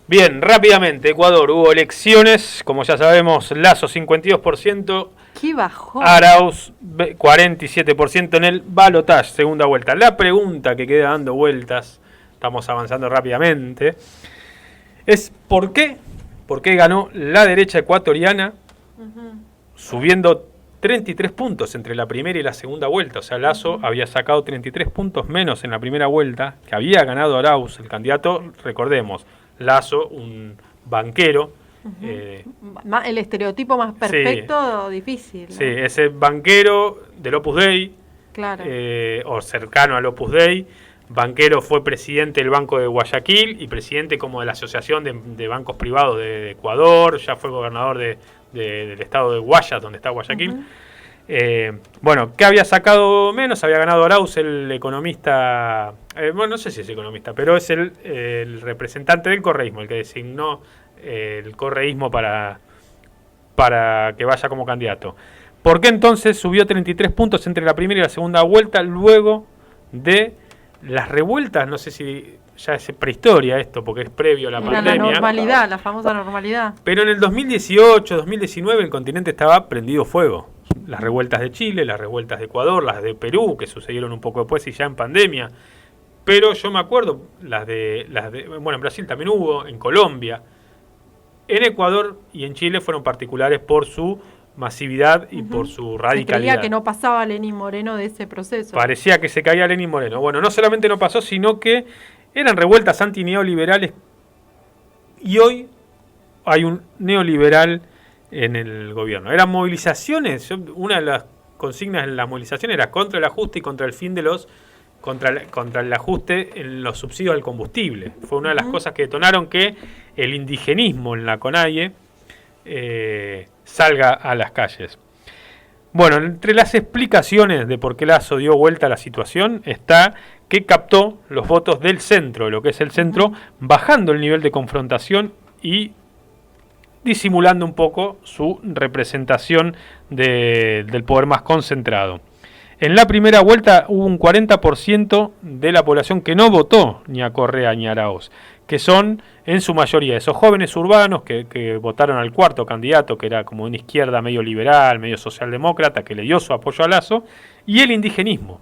Bien, rápidamente, Ecuador, hubo elecciones, como ya sabemos, Lasso 52%, ¡Qué bajón! Arauz 47% en el balotaje, segunda vuelta. La pregunta que queda dando vueltas, estamos avanzando rápidamente, es ¿por qué? ¿Por qué ganó la derecha ecuatoriana subiendo 33 puntos entre la primera y la segunda vuelta? O sea, Lasso había sacado 33 puntos menos en la primera vuelta, que había ganado Arauz, el candidato, recordemos, Lasso, un banquero. El estereotipo más perfecto, difícil, ¿no? Sí, ese banquero del Opus Dei, claro. O cercano al Opus Dei. Banquero, fue presidente del Banco de Guayaquil y presidente como de la Asociación de Bancos Privados de Ecuador. Ya fue gobernador del estado de Guayas, donde está Guayaquil. Bueno, ¿qué había sacado menos? Había ganado Arauz, el economista, bueno, no sé si es economista, pero es el representante del correísmo, el que designó el correísmo para que vaya como candidato. ¿Por qué entonces subió 33 puntos entre la primera y la segunda vuelta luego de las revueltas? No sé si ya es prehistoria esto, porque es previo a la pandemia. La normalidad, la famosa normalidad. Pero en el 2018, 2019 el continente estaba prendido fuego. Las revueltas de Chile, las revueltas de Ecuador, las de Perú, que sucedieron un poco después y ya en pandemia. Pero yo me acuerdo, bueno, en Brasil también hubo, en Colombia. En Ecuador y en Chile fueron particulares por su masividad y por su radicalidad. Se creía que no pasaba Lenín Moreno de ese proceso. Parecía que se caía Lenín Moreno. Bueno, no solamente no pasó, sino que eran revueltas antineoliberales y hoy hay un neoliberal en el gobierno. Eran movilizaciones, una de las consignas de las movilizaciones era contra el ajuste y contra el fin de los contra el ajuste en los subsidios al combustible. Fue una de las cosas que detonaron que el indigenismo en la CONAIE salga a las calles. Bueno, entre las explicaciones de por qué Lasso dio vuelta a la situación está que captó los votos del centro, lo que es el centro, bajando el nivel de confrontación y disimulando un poco su representación del poder más concentrado. En la primera vuelta hubo un 40% de la población que no votó ni a Correa ni a Arauz, que son en su mayoría esos jóvenes urbanos que votaron al cuarto candidato, que era como una izquierda medio liberal, medio socialdemócrata, que le dio su apoyo a Lasso, y el indigenismo,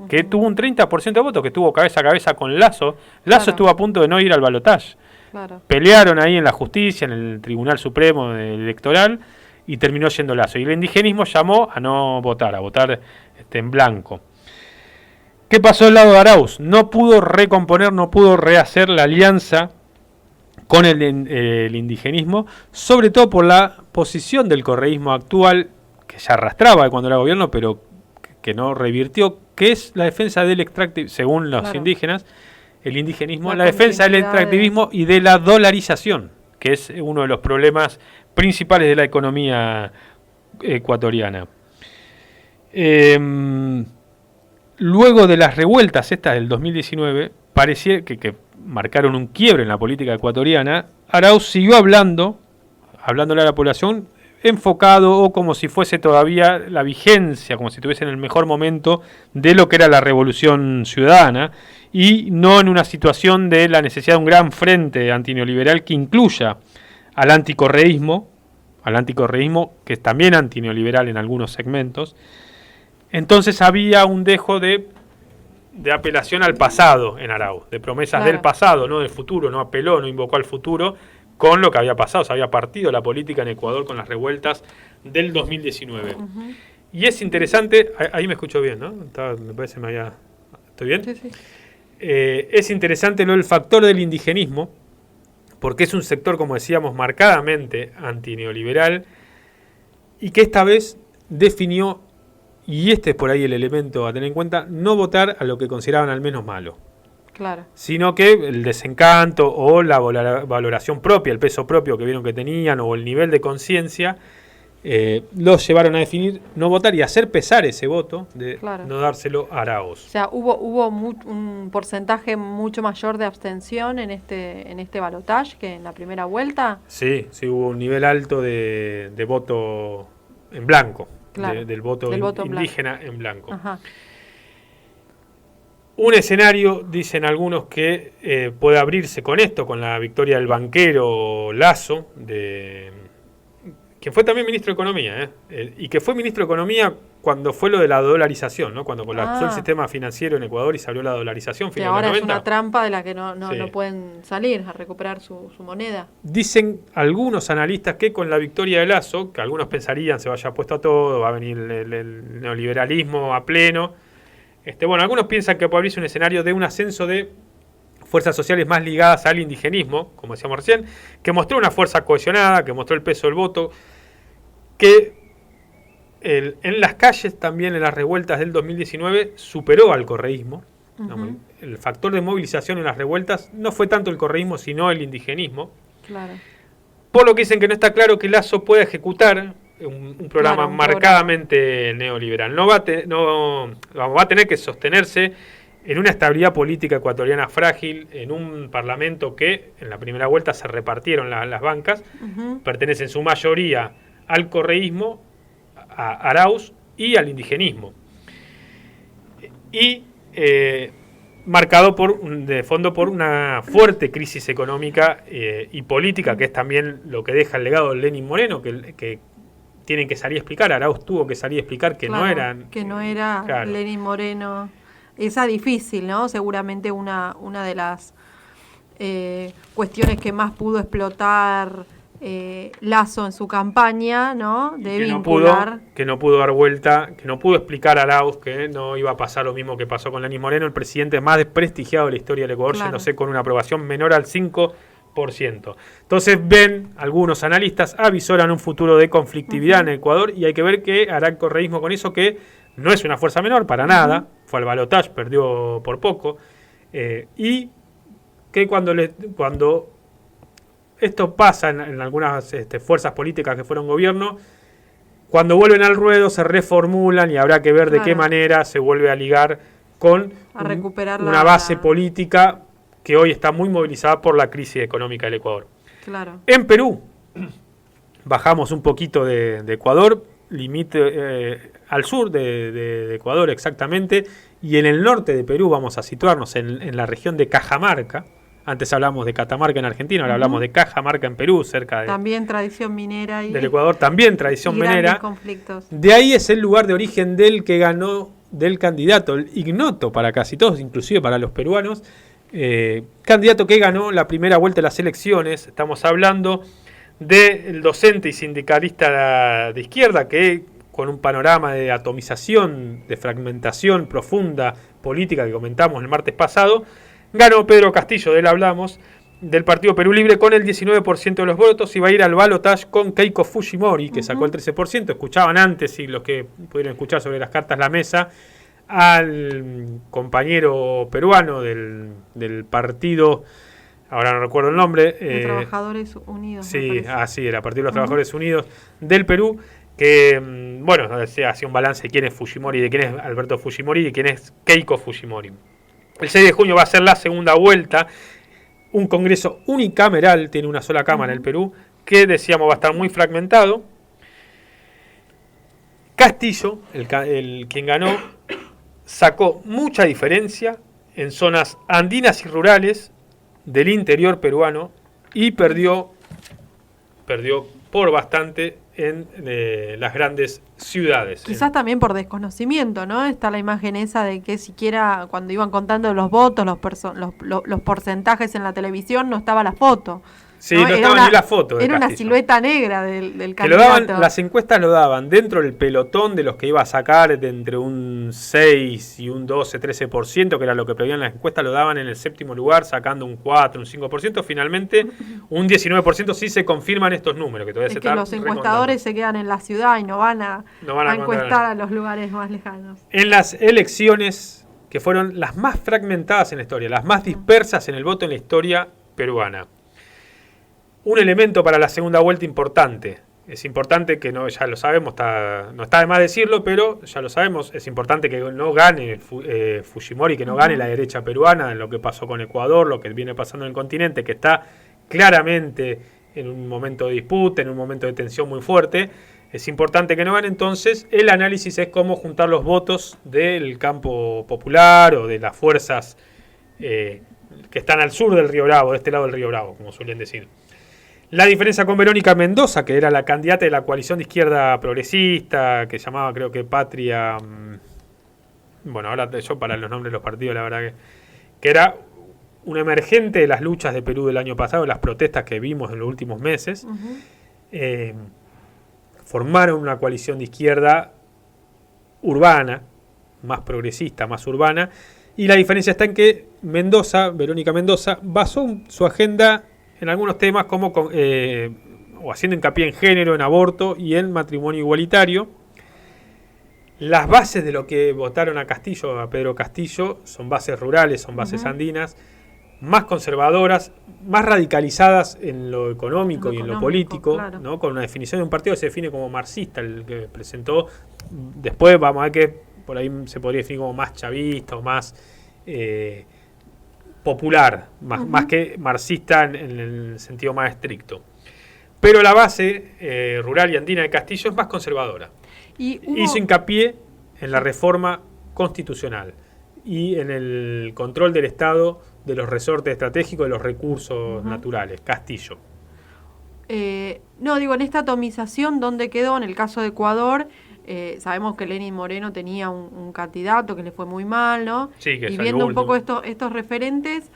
que tuvo un 30% de votos, que estuvo cabeza a cabeza con Lasso. Lasso estuvo a punto de no ir al balotaje. Pelearon ahí en la justicia, en el Tribunal Supremo Electoral, y terminó yendo Lasso. Y el indigenismo llamó a no votar, a votar en blanco. ¿Qué pasó del lado de Arauz? No pudo recomponer, no pudo rehacer la alianza con el indigenismo, sobre todo por la posición del correísmo actual, que ya arrastraba cuando era gobierno, pero que no revirtió, que es la defensa del extractivismo, según los indígenas, el indigenismo, la defensa del extractivismo y de la dolarización, que es uno de los problemas principales de la economía ecuatoriana. Luego de las revueltas estas del 2019, parecía que marcaron un quiebre en la política ecuatoriana, Arauz siguió hablándole a la población enfocado o como si fuese todavía la vigencia, como si estuviese en el mejor momento de lo que era la revolución ciudadana y no en una situación de la necesidad de un gran frente antineoliberal que incluya al anticorreísmo, que es también antineoliberal en algunos segmentos. Entonces había un dejo de apelación al pasado en Arauz, de promesas del pasado, no del futuro, no apeló, no invocó al futuro con lo que había pasado, se había partido la política en Ecuador con las revueltas del 2019. Y es interesante, ahí me escucho bien, ¿no? Me parece me había... ¿Estoy bien? Sí. Es interesante el factor del indigenismo, porque es un sector, como decíamos, marcadamente antineoliberal y que esta vez definió, y este es por ahí el elemento a tener en cuenta, no votar a lo que consideraban al menos malo. Claro. Sino que el desencanto o la valoración propia, el peso propio que vieron que tenían o el nivel de conciencia, los llevaron a definir no votar y hacer pesar ese voto de no dárselo a Arauz. O sea, hubo un porcentaje mucho mayor de abstención en este balotaje que en la primera vuelta. Sí, hubo un nivel alto de voto en blanco, del voto indígena en blanco. Ajá. Un escenario, dicen algunos, que puede abrirse con esto, con la victoria del banquero Lasso, quien fue también ministro de Economía, y que fue ministro de Economía cuando fue lo de la dolarización, ¿no? Cuando colapsó el sistema financiero en Ecuador y se abrió la dolarización, que ahora es una trampa de la que no pueden salir a recuperar su moneda. Dicen algunos analistas que con la victoria de Lasso, que algunos pensarían se vaya puesto a todo, va a venir el neoliberalismo a pleno. Bueno, algunos piensan que puede abrirse un escenario de un ascenso de fuerzas sociales más ligadas al indigenismo, como decíamos recién, que mostró una fuerza cohesionada, que mostró el peso del voto, que en las calles, también en las revueltas del 2019, superó al correísmo. Uh-huh. El factor de movilización en las revueltas no fue tanto el correísmo, sino el indigenismo. Claro. Por lo que dicen que no está claro que Lasso pueda ejecutar un programa marcadamente neoliberal. No va a tener que sostenerse en una estabilidad política ecuatoriana frágil, en un parlamento que en la primera vuelta se repartieron las bancas, uh-huh. Pertenece en su mayoría al correísmo, a Arauz y al indigenismo. Y marcado de fondo por una fuerte crisis económica y política, que es también lo que deja el legado de Lenín Moreno, que tienen que salir a explicar. Arauz tuvo que salir a explicar que no eran... Que no era claro. Lenín Moreno. Esa difícil, ¿no? Seguramente una de las cuestiones que más pudo explotar Lasso en su campaña, ¿no? De vincular. Que no pudo dar vuelta, que no pudo explicar a Arauz que no iba a pasar lo mismo que pasó con Lenín Moreno, el presidente más desprestigiado de la historia del Ecuador, claro. Yéndose con una aprobación menor al 5%. Entonces ven, algunos analistas avisoran un futuro de conflictividad, uh-huh. En Ecuador, y hay que ver qué hará el correísmo con eso, que no es una fuerza menor para, uh-huh. Nada, fue al balotaje, perdió por poco, y que cuando esto pasa en algunas fuerzas políticas que fueron gobierno, cuando vuelven al ruedo se reformulan y habrá que ver, claro. De qué manera se vuelve a ligar con una base política que hoy está muy movilizada por la crisis económica del Ecuador. Claro. En Perú, bajamos un poquito de Ecuador, limite al sur de Ecuador exactamente, y en el norte de Perú vamos a situarnos en la región de Cajamarca. Antes hablamos de Catamarca en Argentina, ahora, uh-huh. Hablamos de Cajamarca en Perú, cerca de... También tradición minera. Del Ecuador, también tradición minera. Conflictos. De ahí es el lugar de origen del candidato, el ignoto para casi todos, inclusive para los peruanos, candidato que ganó la primera vuelta de las elecciones. Estamos hablando del docente y sindicalista de izquierda que, con un panorama de atomización, de fragmentación profunda política que comentamos el martes pasado, ganó Pedro Castillo, de él hablamos, del Partido Perú Libre, con el 19% de los votos, y va a ir al balotaje con Keiko Fujimori, que, uh-huh. Sacó el 13%. Escuchaban antes, y los que pudieron escuchar sobre las cartas la mesa, al compañero peruano del partido, ahora no recuerdo el nombre. De Trabajadores Unidos. Sí, era Partido de los, uh-huh. Trabajadores Unidos del Perú, que, bueno, hacía un balance de quién es Fujimori, de quién es Alberto Fujimori y de quién es Keiko Fujimori. El 6 de junio va a ser la segunda vuelta, un congreso unicameral, tiene una sola cámara, uh-huh. El Perú, que decíamos va a estar muy fragmentado. Castillo, quien ganó, sacó mucha diferencia en zonas andinas y rurales del interior peruano y perdió por bastante en las grandes ciudades. Quizás también por desconocimiento, ¿no? Está la imagen esa de que siquiera cuando iban contando los votos, los porcentajes en la televisión, no estaba la foto. Sí, no estaba ni la foto. Era una silueta negra del candidato. Que lo daban, las encuestas lo daban dentro del pelotón de los que iba a sacar de entre un 6 y un 12, 13%, que era lo que prevían las encuestas, lo daban en el séptimo lugar, sacando un 4, un 5%. Finalmente, un 19% sí se confirman estos números. Que todavía es que los encuestadores se quedan en la ciudad y no van a encuestar a los lugares más lejanos. En las elecciones, que fueron las más fragmentadas en la historia, las más dispersas en el voto en la historia peruana. Un elemento para la segunda vuelta importante. Es importante que no, ya lo sabemos, no está de más decirlo, pero ya lo sabemos, es importante que no gane Fujimori, que no gane la derecha peruana, en lo que pasó con Ecuador, lo que viene pasando en el continente, que está claramente en un momento de disputa, en un momento de tensión muy fuerte. es importante que no gane. Entonces el análisis es cómo juntar los votos del campo popular o de las fuerzas que están al sur del Río Bravo, de este lado del Río Bravo, como suelen decir. La diferencia con Verónica Mendoza, que era la candidata de la coalición de izquierda progresista, que llamaba creo que Patria... Bueno, ahora yo para los nombres de los partidos, la verdad que era un emergente de las luchas de Perú del año pasado, las protestas que vimos en los últimos meses. Formaron una coalición de izquierda urbana, más progresista, más urbana, y la diferencia está en que Verónica Mendoza, basó su agenda en algunos temas como o haciendo hincapié en género, en aborto y en matrimonio igualitario. Las bases de lo que votaron a Pedro Castillo, son bases rurales, son bases andinas, más conservadoras, más radicalizadas en lo económico y en lo político, claro, ¿no? Con una definición de un partido que se define como marxista, el que presentó. Después vamos a ver que por ahí se podría definir como más chavista o más popular, más que marxista en el sentido más estricto. Pero la base rural y andina de Castillo es más conservadora. Hizo hincapié en la reforma constitucional y en el control del Estado de los resortes estratégicos de los recursos naturales. Castillo. En esta atomización, ¿dónde quedó? En el caso de Ecuador, sabemos que Lenín Moreno tenía un candidato que le fue muy mal, ¿no? Sí, que y viendo un poco estos referentes,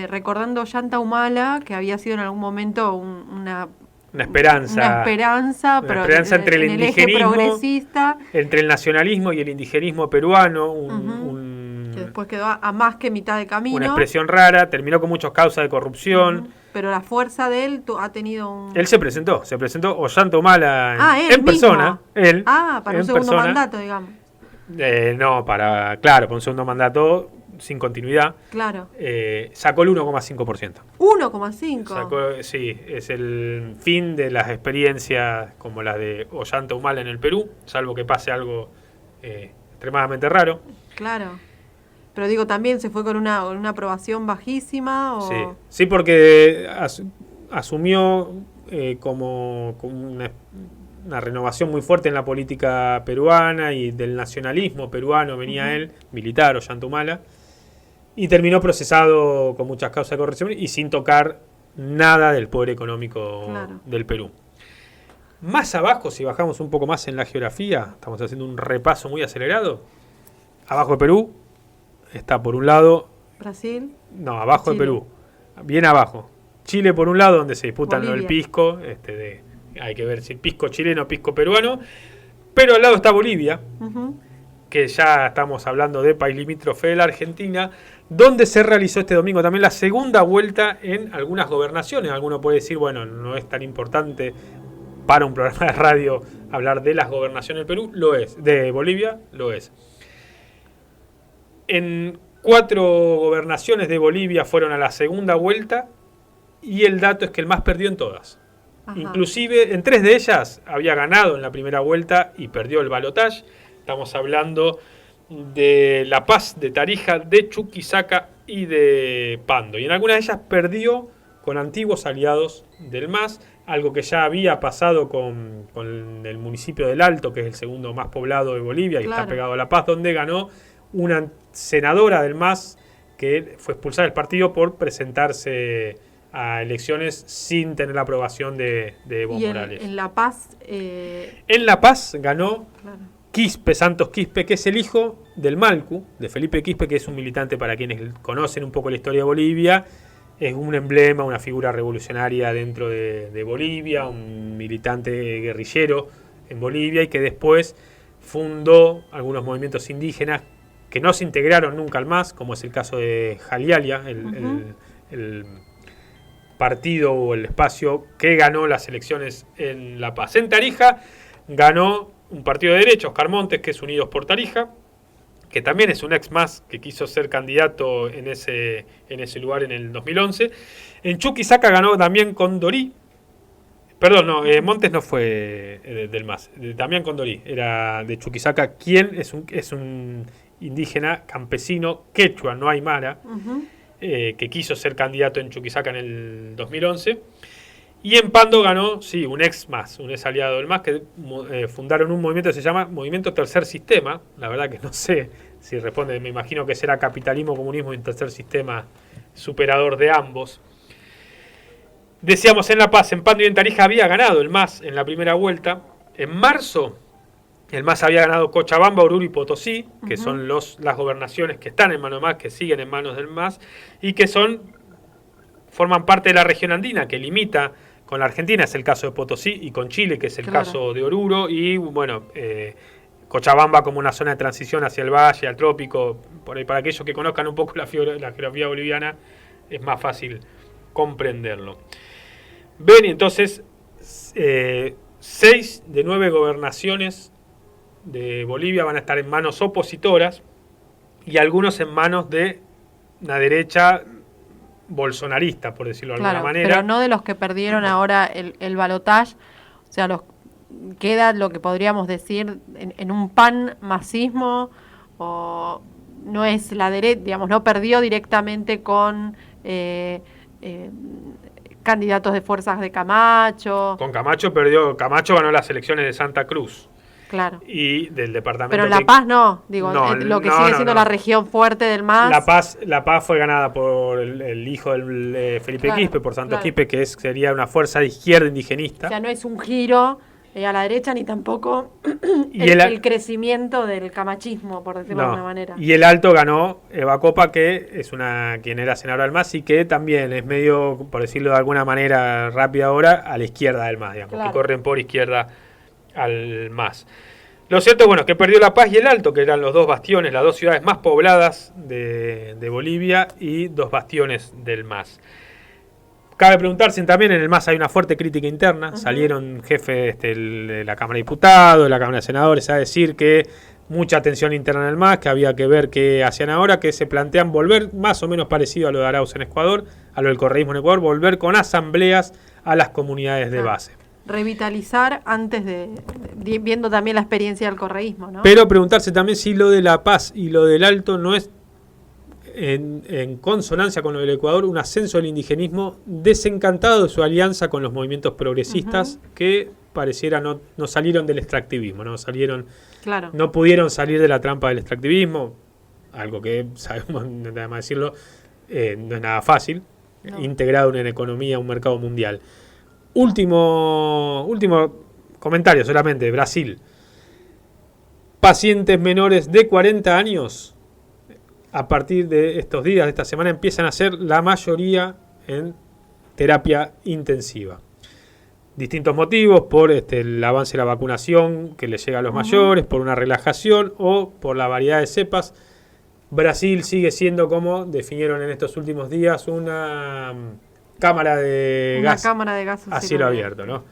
recordando Ollanta Humala, que había sido en algún momento una esperanza, pero entre el indigenismo, progresista, entre el nacionalismo y el indigenismo peruano, que después quedó a más que mitad de camino. Una expresión rara, terminó con muchas causas de corrupción. Pero la fuerza de él ha tenido un... Él se presentó Ollanta Humala en persona. Él, para un segundo mandato, digamos. Para un segundo mandato sin continuidad. Claro. Sacó el 1,5%. 1,5%. Sí, es el fin de las experiencias como las de Ollanta Humala en el Perú, salvo que pase algo extremadamente raro. Claro. Pero digo, también se fue con una aprobación bajísima. ¿O? Sí, porque asumió como una renovación muy fuerte en la política peruana y del nacionalismo peruano venía él, militar, Ollanta Humala, y terminó procesado con muchas causas de corrupción y sin tocar nada del poder económico del Perú. Más abajo, si bajamos un poco más en la geografía, estamos haciendo un repaso muy acelerado, abajo de Perú, está por un lado... ¿Brasil? No, abajo Chile. De Perú. Bien abajo. Chile por un lado, donde se disputan lo del pisco. Hay que ver si pisco chileno o pisco peruano. Pero al lado está Bolivia, que ya estamos hablando de país limítrofe de la Argentina, donde se realizó este domingo también la segunda vuelta en algunas gobernaciones. Alguno puede decir, bueno, no es tan importante para un programa de radio hablar de las gobernaciones del Perú. Lo es. De Bolivia, lo es. En 4 gobernaciones de Bolivia fueron a la segunda vuelta y el dato es que el MAS perdió en todas. Inclusive en 3 de ellas había ganado en la primera vuelta y perdió el balotaje. Estamos hablando de La Paz, de Tarija, de Chuquisaca y de Pando. Y en algunas de ellas perdió con antiguos aliados del MAS, algo que ya había pasado con el municipio del Alto, que es el segundo más poblado de Bolivia y está pegado a La Paz, donde ganó una senadora del MAS que fue expulsada del partido por presentarse a elecciones sin tener la aprobación de Evo Morales. En La Paz... En La Paz ganó Quispe, Santos Quispe, que es el hijo del Malcu, de Felipe Quispe, que es un militante, para quienes conocen un poco la historia de Bolivia, es un emblema, una figura revolucionaria dentro de Bolivia, un militante guerrillero en Bolivia y que después fundó algunos movimientos indígenas que no se integraron nunca al MAS, como es el caso de Jalialia, el partido o el espacio que ganó las elecciones en La Paz. En Tarija ganó un partido de derecha, Oscar Montes, que es Unidos por Tarija, que también es un ex MAS que quiso ser candidato en ese lugar en el 2011. En Chuquisaca ganó también Condorí. Perdón, no, Montes no fue del MAS, también Condorí, era de Chuquisaca, quien es un indígena campesino quechua, no aymara, que quiso ser candidato en Chuquisaca en el 2011. Y en Pando ganó, sí, un ex MAS, un ex aliado del MAS, que fundaron un movimiento que se llama Movimiento Tercer Sistema. La verdad que no sé si responde, me imagino que será capitalismo, comunismo y un tercer sistema superador de ambos. Decíamos en La Paz, en Pando y en Tarija había ganado el MAS en la primera vuelta. En marzo, el MAS había ganado Cochabamba, Oruro y Potosí, que son las gobernaciones que están en manos del MAS, que siguen en manos del MAS, y que forman parte de la región andina, que limita con la Argentina, es el caso de Potosí, y con Chile, que es el caso de Oruro, y bueno, Cochabamba como una zona de transición hacia el valle, al trópico. Por ahí, para aquellos que conozcan un poco la geografía boliviana, es más fácil comprenderlo. Ven, entonces, 6 de 9 gobernaciones de Bolivia van a estar en manos opositoras y algunos en manos de una derecha bolsonarista, por decirlo de alguna manera. Pero no de los que perdieron ahora el balotaje, o sea, queda lo que podríamos decir en un panmasismo, o no es la derecha, digamos, no perdió directamente con candidatos de fuerzas de Camacho. Con Camacho perdió, Camacho ganó las elecciones de Santa Cruz. Claro. Y del departamento. Pero La Paz no, digo, lo que sigue siendo la región fuerte del MAS. La Paz fue ganada por el hijo del Felipe Quispe, por Santos Quispe, que sería una fuerza de izquierda indigenista. O sea, no es un giro a la derecha ni tampoco el crecimiento del camachismo, por decirlo de alguna manera. Y el Alto ganó Eva Copa, que es quien era senadora del MAS y que también es medio, por decirlo de alguna manera rápida ahora, a la izquierda del MAS, digamos, que corren por izquierda al MAS. Lo cierto, bueno, que perdió La Paz y el Alto, que eran los dos bastiones, las dos ciudades más pobladas de Bolivia y dos bastiones del MAS. Cabe preguntarse también, en el MAS hay una fuerte crítica interna. Salieron jefes de la Cámara de Diputados, de la Cámara de Senadores, a decir que mucha tensión interna en el MAS, que había que ver qué hacían ahora, que se plantean volver más o menos parecido a lo de Arauz en Ecuador, a lo del correísmo en Ecuador, volver con asambleas a las comunidades de base. Revitalizar antes viendo también la experiencia del correísmo, ¿no? Pero preguntarse también si lo de La Paz y lo del Alto no es en consonancia con lo del Ecuador, un ascenso del indigenismo desencantado de su alianza con los movimientos progresistas que pareciera no salieron del extractivismo, no pudieron salir de la trampa del extractivismo, algo que sabemos, además decirlo, no es nada fácil, integrado en una economía, un mercado mundial. Último comentario solamente, Brasil. Pacientes menores de 40 años, a partir de estos días, de esta semana, empiezan a hacer la mayoría en terapia intensiva. Distintos motivos, por el avance de la vacunación que les llega a los mayores, por una relajación o por la variedad de cepas. Brasil sigue siendo, como definieron en estos últimos días, una cámara de gas a cielo abierto, ¿no?